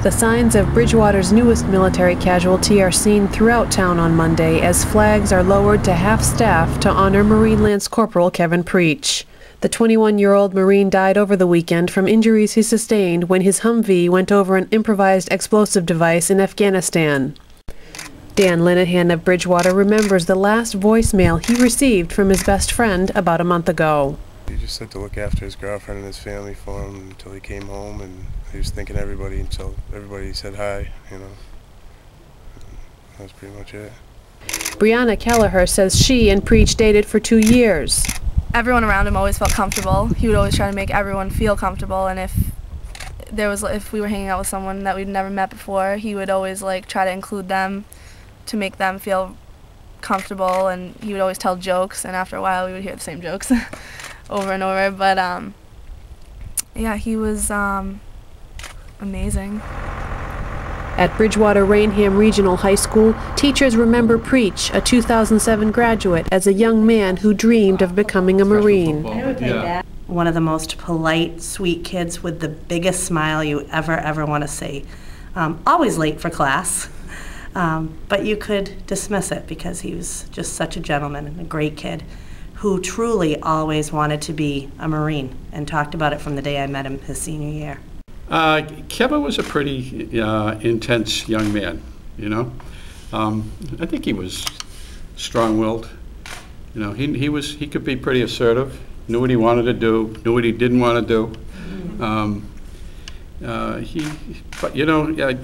The signs of Bridgewater's newest military casualty are seen throughout town on Monday as flags are lowered to half-staff to honor Marine Lance Cpl. Kevin Preach. The 21-year-old Marine died over the weekend from injuries he sustained when his Humvee went over an improvised explosive device in Afghanistan. Dan Linehan of Bridgewater remembers the last voicemail he received from his best friend about a month ago. He just had to look after his girlfriend and his family for him until he came home, and he was thinking everybody until everybody said hi, you know. That was pretty much it. Brianna Kelliher says she and Preach dated for 2 years. Everyone around him always felt comfortable. He would always try to make everyone feel comfortable, and if we were hanging out with someone that we'd never met before, he would always try to include them to make them feel comfortable, and he would always tell jokes, and after a while we would hear the same jokes over and over. But yeah, he was amazing. At Bridgewater-Raynham Regional High School, teachers remember Preach, a 2007 graduate, as a young man who dreamed of becoming a Marine. One of the most polite, sweet kids with the biggest smile you ever want to see. Always late for class, but you could dismiss it because he was just such a gentleman and a great kid who truly always wanted to be a Marine and talked about it from the day I met him his senior year. Kevin was a pretty intense young man, you know. I think he was strong-willed. You know, he could be pretty assertive, knew what he wanted to do, knew what he didn't want to do. But you know,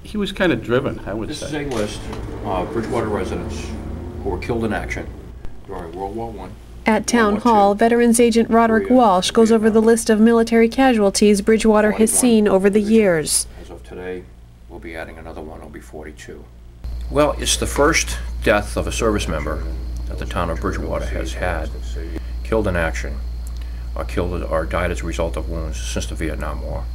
he was kind of driven, I would say. This is a list of Bridgewater residents who were killed in action during World War I. At Town Hall, Veterans Agent Roderick Walsh goes over the list of military casualties Bridgewater has seen over the years. As of today, we'll be adding another one. It'll be 42. Well, it's the first death of a service member that the town of Bridgewater has had killed in action or killed or died as a result of wounds since the Vietnam War.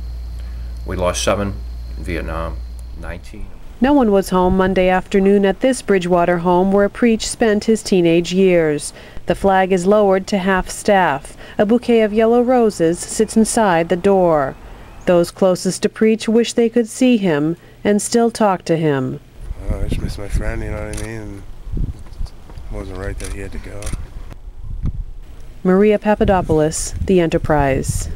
We lost 7 in Vietnam, 19. No one was home Monday afternoon at this Bridgewater home where Preach spent his teenage years. The flag is lowered to half-staff. A bouquet of yellow roses sits inside the door. Those closest to Preach wish they could see him and still talk to him. I just miss my friend, you know what I mean? It wasn't right that he had to go. Maria Papadopoulos, The Enterprise.